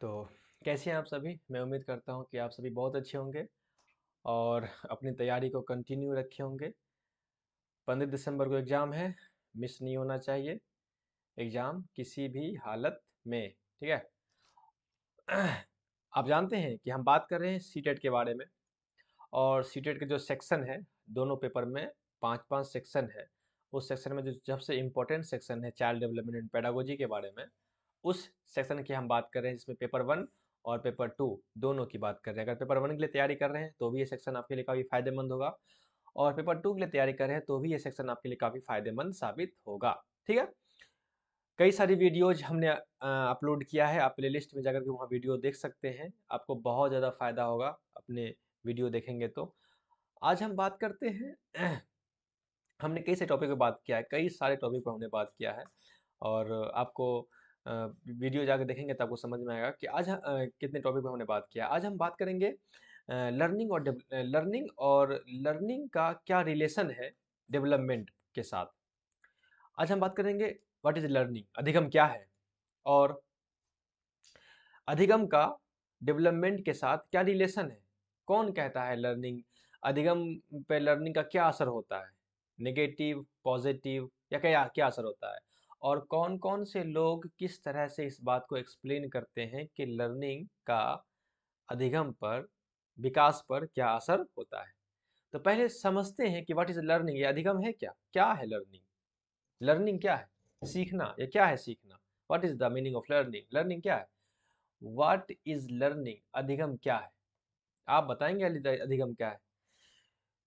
तो कैसे हैं आप सभी? मैं उम्मीद करता हूँ कि आप सभी बहुत अच्छे होंगे और अपनी तैयारी को कंटिन्यू रखे होंगे। 15 दिसंबर को एग्ज़ाम है, मिस नहीं होना चाहिए एग्ज़ाम किसी भी हालत में, ठीक है? आप जानते हैं कि हम बात कर रहे हैं सीटेट के बारे में और सीटेट के जो सेक्शन है, दोनों पेपर में 5-5 सेक्शन है। उस सेक्शन में जो सबसे इम्पोर्टेंट सेक्शन है चाइल्ड डेवलपमेंट एंड पेडागोजी के बारे में, उस सेक्शन की हम बात कर रहे हैं जिसमें पेपर 1 और पेपर 2 दोनों की बात कर रहे हैं। अगर पेपर 1 के लिए तैयारी कर रहे हैं तो भी ये सेक्शन आपके लिए काफ़ी फ़ायदेमंद होगा और पेपर 2 के लिए तैयारी कर रहे हैं तो भी ये सेक्शन आपके लिए काफ़ी फ़ायदेमंद साबित होगा, ठीक है? कई सारी वीडियोज़ हमने अपलोड किया है, आप प्लेलिस्ट में जाकर के वहाँ वीडियो देख सकते हैं। आपको बहुत ज़्यादा फ़ायदा होगा अपने वीडियो देखेंगे तो। आज हम बात करते हैं हमने कई से टॉपिक पे बात किया है, कई सारे टॉपिक पे हमने बात किया है और आपको वीडियो जाकर देखेंगे तो आपको समझ में आएगा कि आज कितने टॉपिक पे हमने बात किया। आज हम बात करेंगे लर्निंग का क्या रिलेशन है डेवलपमेंट के साथ। आज हम बात करेंगे व्हाट इज़ लर्निंग, अधिगम क्या है और अधिगम का डेवलपमेंट के साथ क्या रिलेशन है? कौन कहता है लर्निंग अधिगम पे लर्निंग का क्या असर होता है? नेगेटिव, पॉजिटिव या क्या क्या असर होता है? और कौन-कौन से लोग किस तरह से इस बात को एक्सप्लेन करते हैं कि लर्निंग का अधिगम पर, विकास पर क्या असर होता है? तो पहले समझते हैं कि व्हाट इज़ लर्निंग, ये अधिगम है क्या? क्या है लर्निंग? लर्निंग क्या है? सीखना, ये क्या है सीखना? What is the meaning of learning? Learning क्या है? व्हाट इज लर्निंग, अधिगम क्या है? आप बताएंगे अधिगम क्या है?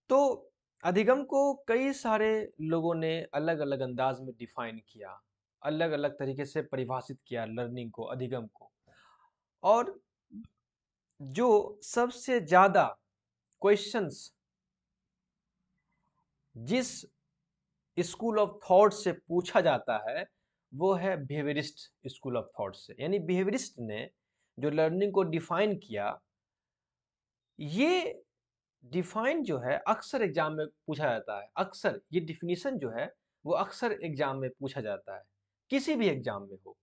तो अधिगम को कई सारे लोगों ने अलग अलग अंदाज में डिफाइन किया, अलग अलग तरीके से परिभाषित किया लर्निंग को, अधिगम को। और जो सबसे ज्यादा क्वेश्चंस जिस स्कूल ऑफ थॉट से पूछा जाता है वो है बिहेवियरिस्ट स्कूल ऑफ थॉट से। यानी बिहेवियरिस्ट ने जो लर्निंग को डिफाइन किया, ये डिफाइन जो है अक्सर एग्जाम में पूछा जाता है। अक्सर ये डिफिनीशन जो है वो अक्सर एग्जाम में पूछा जाता है, किसी भी एग्जाम में हो।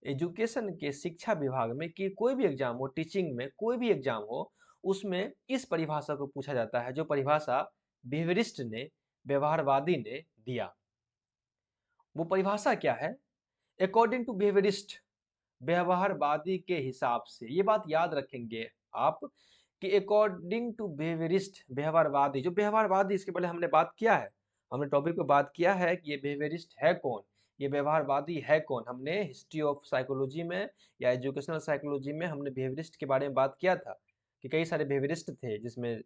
एजुकेशन के शिक्षा विभाग में कि कोई भी एग्जाम हो, टीचिंग में कोई भी एग्जाम हो, उसमें इस परिभाषा को पूछा जाता है जो परिभाषा बिहेवियरिस्ट ने, व्यवहारवादी ने दिया। वो परिभाषा क्या है? अकॉर्डिंग टू बिहेवियरिस्ट, व्यवहारवादी के हिसाब से, ये बात याद रखेंगे आप कि अकॉर्डिंग टू बिहेवियरिस्ट, व्यवहारवादी, जो व्यवहारवादी, इसके पहले हमने बात किया है, हमने टॉपिक पे बात किया है कि ये बिहेवियरिस्ट है कौन, ये व्यवहारवादी है कौन। हमने हिस्ट्री ऑफ साइकोलॉजी में या एजुकेशनल साइकोलॉजी में हमने बिहेवियरिस्ट के बारे में बात किया था कि कई सारे बिहेवियरिस्ट थे जिसमें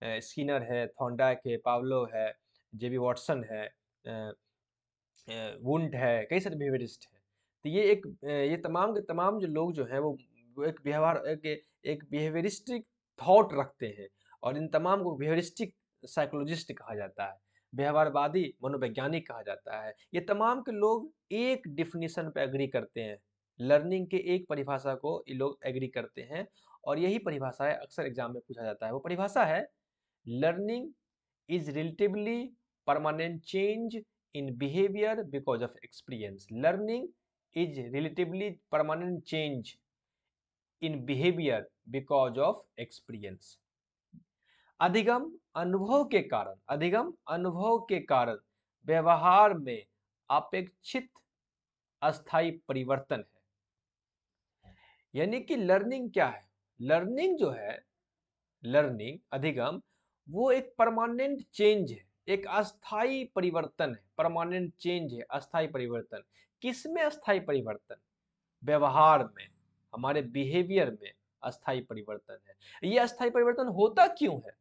स्किनर है, थॉर्नडाइक है, पावलोव है, जेबी वॉटसन है, वुंट है, कई सारे बिहेवियरिस्ट हैं। तो ये तमाम के तमाम जो लोग जो हैं वो एक बिहेवियरिस्टिक थॉट रखते हैं और इन तमाम को बिहेवियरिस्टिक साइकोलॉजिस्ट कहा जाता है, व्यवहारवादी मनोवैज्ञानिक कहा जाता है। ये तमाम के लोग एक डिफिनीशन पे एग्री करते हैं, लर्निंग के एक परिभाषा को ये लोग एग्री करते हैं और यही परिभाषा है अक्सर एग्जाम में पूछा जाता है। वो परिभाषा है learning is relatively permanent change in behavior because of experience. Learning is relatively permanent change in behavior because of experience. अधिगम अनुभव के कारण व्यवहार में अपेक्षित अस्थायी परिवर्तन है। यानी कि लर्निंग क्या है? लर्निंग जो है, लर्निंग अधिगम, वो एक परमानेंट चेंज है, एक अस्थाई परिवर्तन है। परमानेंट चेंज है, अस्थाई परिवर्तन। किसमें अस्थाई परिवर्तन? व्यवहार में, हमारे बिहेवियर में अस्थाई परिवर्तन है। ये अस्थाई परिवर्तन होता क्यों है?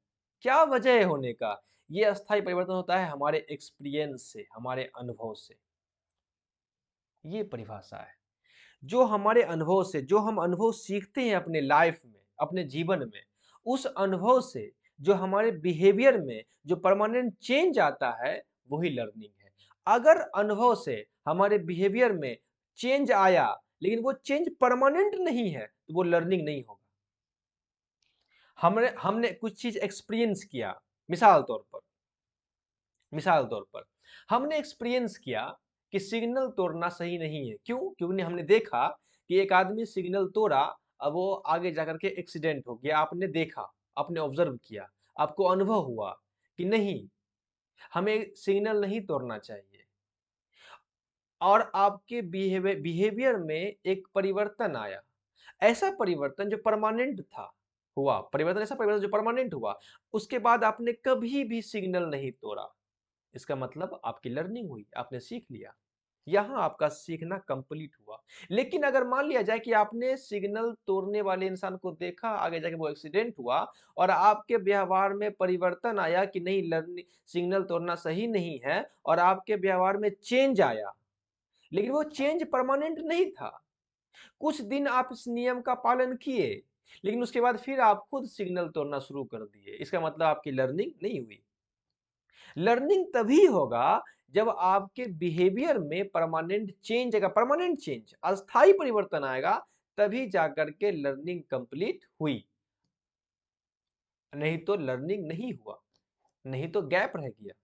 क्या वजह है होने का? ये अस्थाई परिवर्तन होता है हमारे एक्सपीरियंस से, हमारे अनुभव से। ये परिभाषा है। जो हमारे अनुभव से, जो हम अनुभव सीखते हैं अपने लाइफ में, अपने जीवन में, उस अनुभव से जो हमारे बिहेवियर में जो परमानेंट चेंज आता है वही लर्निंग है। अगर अनुभव से हमारे बिहेवियर में चेंज आया लेकिन वो चेंज परमानेंट नहीं है तो वो लर्निंग नहीं होगा। हमने हमने कुछ चीज एक्सपीरियंस किया, मिसाल तौर पर, मिसाल तौर पर हमने एक्सपीरियंस किया कि सिग्नल तोड़ना सही नहीं है। क्यों? क्योंकि हमने देखा कि एक आदमी सिग्नल तोड़ा, अब वो आगे जाकर के एक्सीडेंट हो गया, आपने देखा, आपने ऑब्जर्व किया, आपको अनुभव हुआ कि नहीं, हमें सिग्नल नहीं तोड़ना चाहिए, और आपके बिहेवियर में एक परिवर्तन आया, ऐसा परिवर्तन जो परमानेंट था, हुआ परिवर्तन, ऐसा परिवर्तन जो परमानेंट हुआ, उसके बाद आपने कभी भी सिग्नल नहीं तोड़ा, इसका मतलब आपकी लर्निंग हुई, आपने सीख लिया, यहाँ आपका सीखना कंप्लीट हुआ। लेकिन अगर मान लिया जाए कि आपने सिग्नल तोड़ने वाले इंसान को देखा, आगे जाके वो एक्सीडेंट हुआ, और आपके व्यवहार में परिवर्तन आया कि नहीं, लर्निंग सिग्नल तोड़ना सही नहीं है, और आपके व्यवहार में चेंज आया, लेकिन वो चेंज परमानेंट नहीं था। कुछ दिन आप इस नियम का पालन किए, लेकिन उसके बाद फिर आप खुद सिग्नल तोड़ना शुरू कर दिए, इसका मतलब आपकी लर्निंग नहीं हुई। लर्निंग तभी होगा जब आपके बिहेवियर में परमानेंट चेंज आएगा, परमानेंट चेंज, अस्थायी परिवर्तन आएगा, तभी जाकर के लर्निंग कंप्लीट हुई, नहीं तो लर्निंग नहीं हुआ, नहीं तो गैप रह गया।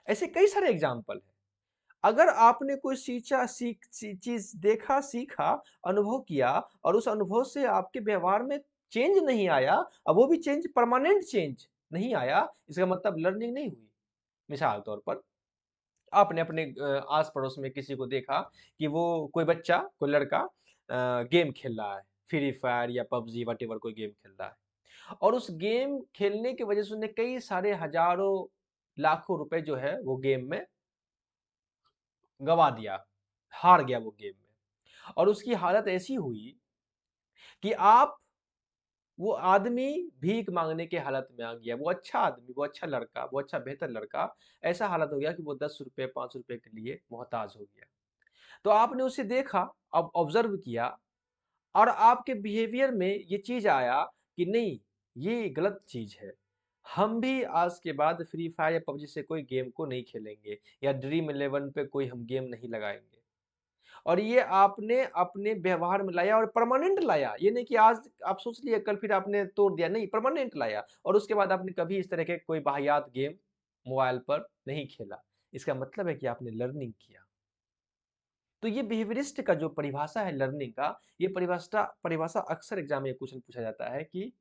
ऐसे कई सारे एग्जाम्पल है। अगर आपने कोई चीज देखा, सीखा, अनुभव किया, और उस अनुभव से आपके व्यवहार में चेंज नहीं आया, अब वो भी चेंज परमानेंट चेंज नहीं आया, इसका मतलब लर्निंग नहीं हुई। मिसाल तौर पर आपने अपने आस पड़ोस में किसी को देखा कि वो कोई बच्चा, कोई लड़का गेम खेल रहा है, फ्री फायर या पबजी वट एवर कोई गेम खेल रहा है, और उस गेम खेलने की वजह से उसने कई सारे हजारों लाखों रुपए जो है वो गेम में गवा दिया, हार गया वो गेम में, और उसकी हालत ऐसी हुई कि आप, वो आदमी भीख मांगने के हालत में आ गया, वो अच्छा आदमी, वो अच्छा लड़का, वो अच्छा बेहतर लड़का, ऐसा हालत हो गया कि वो 10 रुपए 5 रुपए के लिए मोहताज हो गया। तो आपने उसे देखा, अब ऑब्जर्व किया, और आपके बिहेवियर में ये चीज आया कि नहीं, ये गलत चीज है, हम भी आज के बाद फ्री फायर या पबजी से कोई गेम को नहीं खेलेंगे, या ड्रीम इलेवन पे कोई हम गेम नहीं लगाएंगे, और ये आपने अपने व्यवहार में लाया, और परमानेंट लाया, ये नहीं कि आज आप सोच लिए कल फिर आपने तोड़ दिया, नहीं, परमानेंट लाया, और उसके बाद आपने कभी इस तरह के कोई वाहियात गेम मोबाइल पर नहीं खेला, इसका मतलब है कि आपने लर्निंग किया। तो ये बिहेवियरिस्ट का जो परिभाषा है लर्निंग का, ये परिभाषा परिभाषा अक्सर एग्जाम में क्वेश्चन पूछा जाता है कि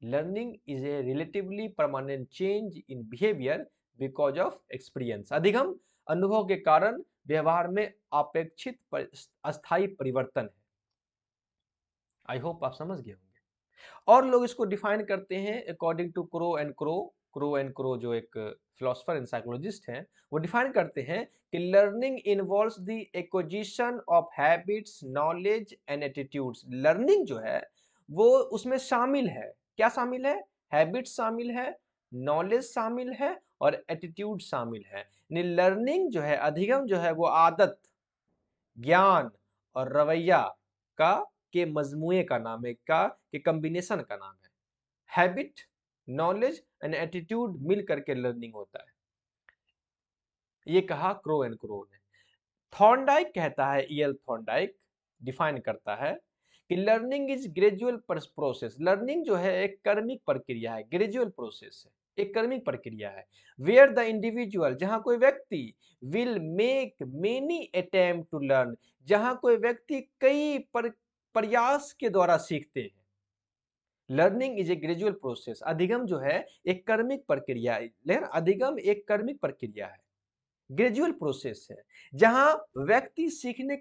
learning is A relatively permanent change in behaviour because of experience. अधिगम अनुभव के कारण व्यवहार में अपेक्षित अस्थायी परिवर्तन है। आई होप आप समझ गए होंगे। और लोग इसको डिफाइन करते हैं according to Crow and Crow जो एक फिलोसफर एंड साइकोलॉजिस्ट हैं, वो डिफाइन करते हैं कि learning involves the acquisition of habits, knowledge and attitudes. Learning जो है वो उसमें शामिल है, क्या शामिल है, हैबिट्स शामिल है, नॉलेज शामिल है, और एटीट्यूड शामिल है। लर्निंग जो है, अधिगम जो है, वो आदत, ज्ञान और रवैया का के मजमुए का नाम है, का के कॉम्बिनेशन का नाम है। हैबिट, नॉलेज एंड एटीट्यूड मिल करके लर्निंग होता है, ये कहा क्रो एंड क्रो ने। थॉर्नडाइक कहता है, ईएल थॉर्नडाइक डिफाइन करता है कि learning is gradual process. Learning जो है एक कर्मिक प्रक्रिया है, ग्रेजुअल प्रोसेस है, एक कर्मिक प्रक्रिया है। वेयर द इंडिविजुअल, जहां कोई व्यक्ति will make many attempt to learn, जहां कोई व्यक्ति कई प्रयास के द्वारा सीखते हैं। Learning is a gradual process. अधिगम जो है एक कर्मिक प्रक्रिया है, लेकिन अधिगम एक कर्मिक प्रक्रिया है, ग्रेजुअल प्रोसेस है, जहां व्यक्ति सीखने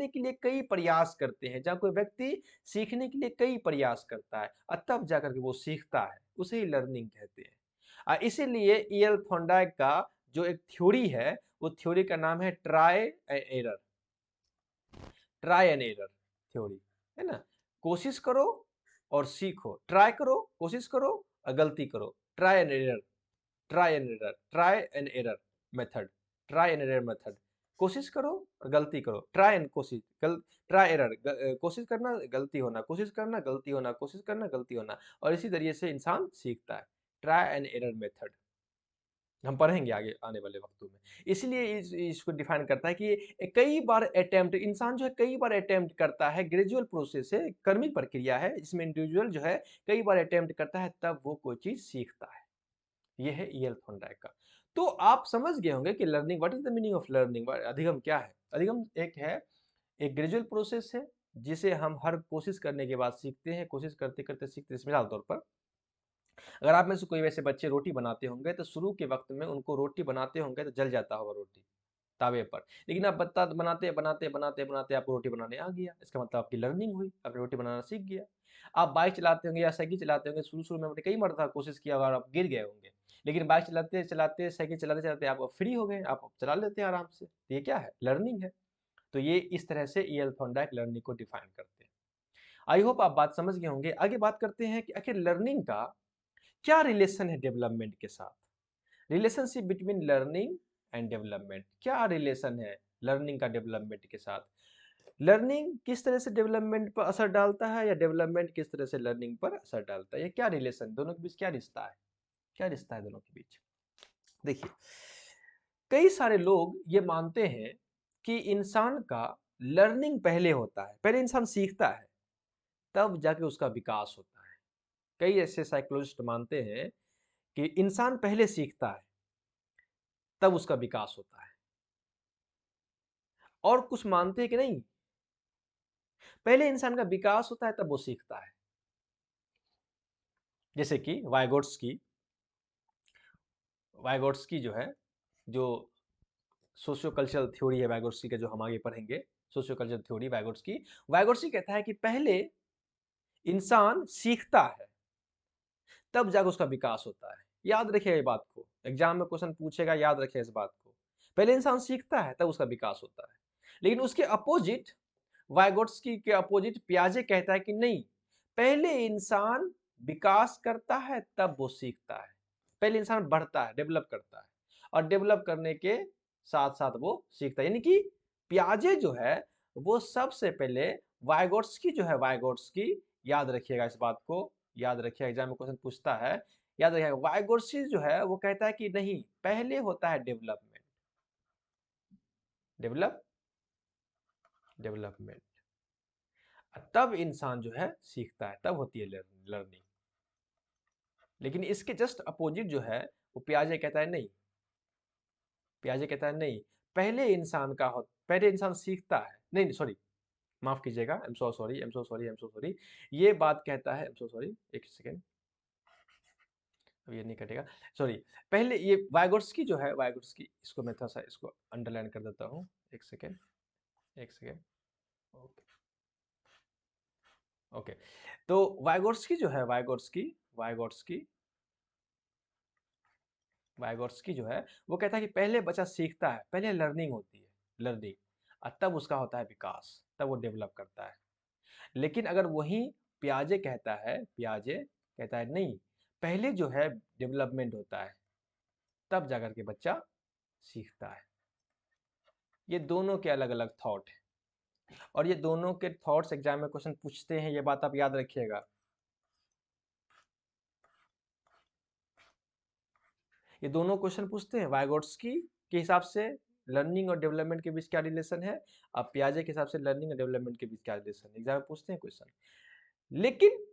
के लिए कई प्रयास करते हैं, जहां कोई व्यक्ति सीखने के लिए कई प्रयास करता है और तब जाकर के वो सीखता है, उसे ही लर्निंग कहते हैं। इसीलिए ईएल थॉर्नडाइक का जो एक थ्योरी है, वो थ्योरी का नाम है try and error, try and error theory, है ना। कोशिश करो और सीखो, ट्राई करो, कोशिश करो और गलती करो, try and error, try and error, try and error method, try and error method. कोशिश करो और गलती करो, ट्राई एंड कोशिश, ट्राई एरर, कोशिश करना गलती होना, कोशिश करना गलती होना, कोशिश करना गलती होना, और इसी तरीके से इंसान सीखता है। ट्राई एंड एरर मेथड हम पढ़ेंगे आगे आने वाले वक्तों में। इसलिए इसको डिफाइन करता है कि कई बार अटेम्प्ट, इंसान जो है कई बार अटेम्प्ट करता है, ग्रेजुअल प्रोसेस है, कर्मिक प्रक्रिया है, इसमें इंडिविजुअल जो है कई बार अटेम्प्ट करता है, तब वो कोई चीज सीखता है। ये है ईएल थॉर्नडाइक का। तो आप समझ गए होंगे कि learning, what is the meaning of learning, अधिगम क्या है। अधिगम एक है एक ग्रेजुअल प्रोसेस है जिसे हम हर कोशिश करने के बाद सीखते हैं, कोशिश करते करते सीखते हैं। मिसाल तौर पर अगर आप में से कोई वैसे बच्चे रोटी बनाते होंगे तो शुरू के वक्त में उनको रोटी बनाते होंगे तो जल जाता होगा रोटी तावे पर, लेकिन आप बत्ता बनाते बनाते बनाते बनाते आपको रोटी बनाने आ गया, इसका मतलब आपकी लर्निंग हुई, आपने रोटी बनाना सीख गया। आप बाइक चलाते होंगे या साइकिल चलाते होंगे, शुरू शुरू में आपने कई मरतबा कोशिश किया और आप गिर गए होंगे, लेकिन बाइक चलाते चलाते साइकिल चलाते चलाते आप फ्री हो गए, आप चला लेते हैं आराम से। तो ये क्या है? लर्निंग है। तो ये इस तरह से ईएल थॉर्नडाइक लर्निंग को डिफाइन करते हैं। आई होप आप बात समझ गए होंगे। आगे बात करते हैं कि आखिर लर्निंग का क्या रिलेशन है डेवलपमेंट के साथ। Relationship between learning and development, क्या रिलेशन है लर्निंग का डेवलपमेंट के साथ? लर्निंग किस तरह से डेवलपमेंट पर असर डालता है या डेवलपमेंट किस तरह से लर्निंग पर असर डालता है? ये क्या रिलेशन, दोनों के बीच क्या रिश्ता है? क्या रिश्ता है दोनों के बीच? देखिए, कई सारे लोग ये मानते हैं कि इंसान का लर्निंग पहले होता है, पहले इंसान सीखता है तब जाके उसका विकास होता है। कई ऐसे साइकोलॉजिस्ट मानते हैं कि इंसान पहले सीखता है तब उसका विकास होता है, और कुछ मानते हैं कि नहीं, पहले इंसान का विकास होता है तब वो सीखता है। जैसे कि वाइगोट्स्की जो है, जो सोशियो कल्चरल थ्योरी है वाइगोट्स्की का, जो हम आगे पढ़ेंगे, सोशियो कल्चरल थ्योरी वाइगोट्स्की कहता है कि पहले इंसान सीखता है तब जाकर उसका विकास होता है। याद रखिए ये बात को, एग्जाम में क्वेश्चन पूछेगा, याद रखिए इस बात को। पहले इंसान सीखता है तब उसका विकास होता है। लेकिन उसके अपोजिट, वाइगोट्स्की के अपोजिट पियाजे कहता है कि नहीं, पहले इंसान विकास करता है तब वो सीखता है। पहले इंसान बढ़ता है, डेवलप करता है, और डेवलप करने के साथ साथ वो सीखता है। यानी कि पियाजे जो है वो सबसे पहले, वाइगोट्स्की याद रखिएगा इस बात को, याद रखिए एग्जाम में क्वेश्चन पूछता है, याद रखिएगा वाइगोट्स्की जो है वो कहता है कि नहीं, पहले होता है डेवलपमेंट, डेवलप डेवलपमेंट, तब इंसान जो है सीखता है, तब होती है लर्निंग। लेकिन इसके जस्ट अपोजिट जो है वो पियाजे कहता है नहीं, पियाजे कहता है नहीं, पहले इंसान सीखता है, नहीं सॉरी, माफ कीजिएगा, I am so sorry, I am so sorry, I am so sorry, ये बात कहता है, आई एम सो सॉरी, एक सेकेंड, अब ये नहीं कटेगा, सॉरी। पहले ये वाइगोट्स्की जो है, वाइगोट्स्की, इसको मैं थोड़ा सा इसको अंडरलाइन कर देता हूँ, एक सेकेंड, एक सेकेंड, ओके ओके। तो वाइगोट्स्की जो है, वाइगोट्स्की वाइगोट्स्की जो है वो कहता है कि पहले बच्चा सीखता है, पहले लर्निंग होती है, लर्निंग, और तब उसका होता है विकास, तब वो डेवलप करता है। लेकिन अगर वही पियाजे कहता है नहीं, पहले जो है डेवलपमेंट होता है तब जाकर के बच्चा सीखता है। ये दोनों के अलग अलग थॉट है, और ये दोनों के थॉट्स एग्जाम में क्वेश्चन पूछते हैं, ये बात आप याद रखिएगा। ये दोनों क्वेश्चन पूछते हैं, वाइगोट्स्की के हिसाब से लर्निंग और डेवलपमेंट के बीच क्या रिलेशन है, और पियाजे के हिसाब से लर्निंग और डेवलपमेंट के बीच क्या रिलेशन है, एग्जाम में पूछते हैं क्वेश्चन। लेकिन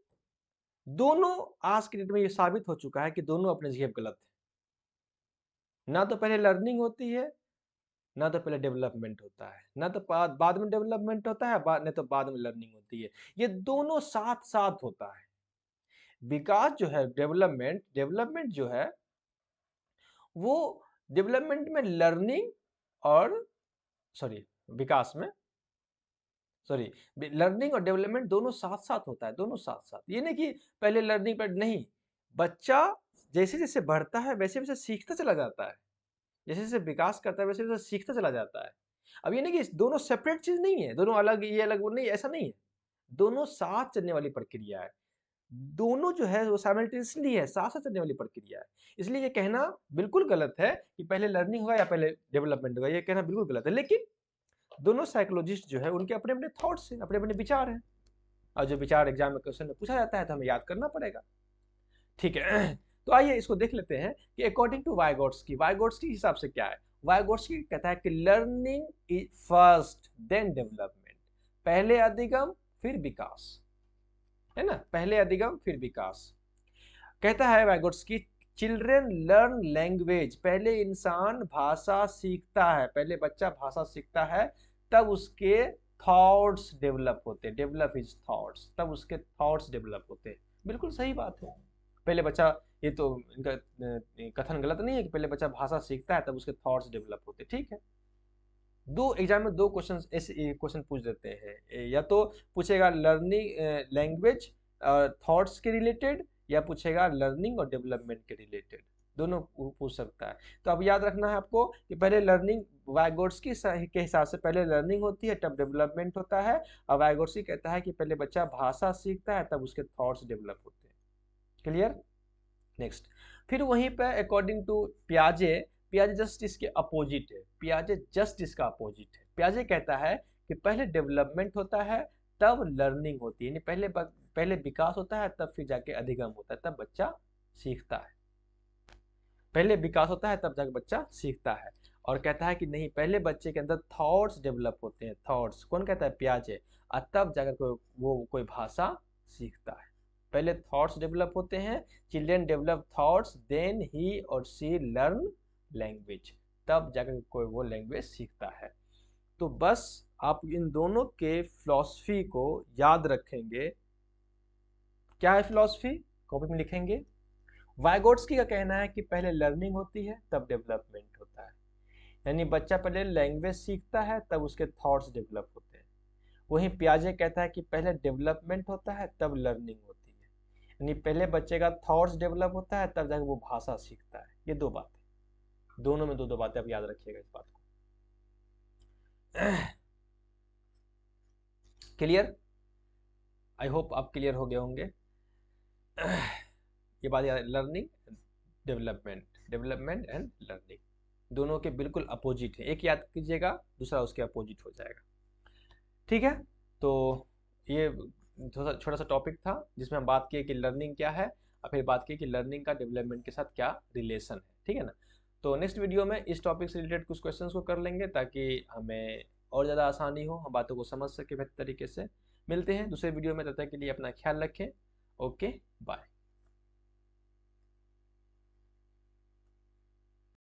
दोनों आज के डेट में ये साबित हो चुका है कि दोनों अपने जगह गलत है। ना तो पहले लर्निंग होती है, ना तो पहले डेवलपमेंट होता है, ना तो बाद में डेवलपमेंट होता है, नहीं तो बाद में लर्निंग होती है। ये दोनों साथ साथ होता है। विकास जो है, डेवलपमेंट जो है वो, डेवलपमेंट में लर्निंग और सॉरी विकास में, सॉरी, लर्निंग और डेवलपमेंट दोनों साथ साथ होता है, दोनों साथ साथ। ये नहीं कि पहले लर्निंग पर, नहीं, बच्चा जैसे जैसे बढ़ता है वैसे वैसे सीखता चला जाता है, जैसे जैसे विकास करता है वैसे वैसे सीखता चला जाता है। अब ये नहीं कि दोनों सेपरेट चीज नहीं है, दोनों अलग, ये अलग वो नहीं, ऐसा नहीं है, दोनों साथ चलने वाली प्रक्रिया है। दोनों जो है वो साइमल्टेनियसली है, साथ साथ चलने वाली प्रक्रिया है। इसलिए ये कहना बिल्कुल गलत है कि पहले लर्निंग होगा या पहले डेवलपमेंट होगा, ये कहना बिल्कुल गलत है। लेकिन दोनों साइकोलॉजिस्ट जो है उनके अपने अपने थॉट्स हैं, अपने अपने विचार हैं, और जो विचार एग्जाम में क्वेश्चन में पूछा जाता है तो हमें याद करना पड़ेगा। ठीक है, तो आइए इसको देख लेते हैं कि अकॉर्डिंग टू वाइगोट्स्की हिसाब से क्या है। वाइगोट्स्की कहता है कि learning is first then development, पहले अधिगम फिर विकास, है ना, पहले अधिगम फिर विकास। कहता है वाइगोट्स्की, चिल्ड्रेन लर्न लैंग्वेज, पहले इंसान भाषा सीखता है, पहले बच्चा भाषा सीखता है, तब उसके थॉट्स डेवलप होते हैं, डेवलप हिज थॉट्स, तब उसके थॉट्स डेवलप होते हैं। बिल्कुल सही बात है। पहले बच्चा, ये तो इनका कथन गलत नहीं है कि पहले बच्चा भाषा सीखता है तब उसके थॉट्स डेवलप होते हैं, ठीक है। दो एग्जाम में दो क्वेश्चन ऐसे क्वेश्चन पूछ देते हैं, या तो पूछेगा लर्निंग लैंग्वेज थॉट्स के रिलेटेड, या पूछेगा लर्निंग और डेवलपमेंट के रिलेटेड, दोनों पूछ सकता है। तो अब याद रखना है आपको कि पहले लर्निंग, वाइगोट्स्की के हिसाब से पहले लर्निंग होती है तब डेवलपमेंट होता है, और वाइगोट्स्की कहता है कि पहले बच्चा भाषा सीखता है तब उसके थॉट्स डेवलप होते हैं। क्लियर। नेक्स्ट, फिर वहीं पे अकॉर्डिंग टू पियाजे, पियाजे जस्ट इसके अपोजिट है, पियाजे जस्ट इसका अपोजिट है। पियाजे कहता है कि पहले डेवलपमेंट होता है तब लर्निंग होती है, यानी पहले विकास होता है तब फिर जाके अधिगम होता है, तब बच्चा सीखता है। पहले विकास होता है तब जाके बच्चा सीखता है। और कहता है कि नहीं, पहले बच्चे के अंदर थॉट्स डेवलप होते हैं, थॉट्स, कौन कहता है, पियाजे, और तब जाकर कोई भाषा सीखता है। पहले थॉट्स डेवलप होते हैं, children develop thoughts, then he or she learn language, तब जाकर कोई वो लैंग्वेज सीखता है। तो बस आप इन दोनों के फिलॉसफी को याद रखेंगे। क्या है फिलॉसफी, कॉपी में लिखेंगे। वाइगोट्स्की का कहना है कि पहले लर्निंग होती है तब डेवलपमेंट होता है, यानी बच्चा पहले लैंग्वेज सीखता है तब उसके थॉट्स डेवलप होते हैं। वहीं पियाजे कहता है कि पहले डेवलपमेंट होता है तब लर्निंग होती है, यानी पहले बच्चे का थॉट्स डेवलप होता है तब जाकर वो भाषा सीखता है। ये दो बातें, दोनों में दो दो बातें, आप याद रखिएगा इस बात को। क्लियर, आई होप आप क्लियर हो गए होंगे। ये बात याद, learning, development, development and learning दोनों के बिल्कुल अपोजिट है, एक याद कीजिएगा दूसरा उसके अपोजिट हो जाएगा। ठीक है, तो ये छोटा सा टॉपिक था जिसमें हम बात किए कि लर्निंग क्या है, और फिर बात की कि लर्निंग का डेवलपमेंट के साथ क्या रिलेशन है, ठीक है ना। तो नेक्स्ट वीडियो में इस टॉपिक से रिलेटेड कुछ क्वेश्चंस को कर लेंगे ताकि हमें और ज़्यादा आसानी हो, हम बातों को समझ सके बेहतर तरीके से। मिलते हैं दूसरे वीडियो में, तब तक के लिए अपना ख्याल रखें। Okay, bye.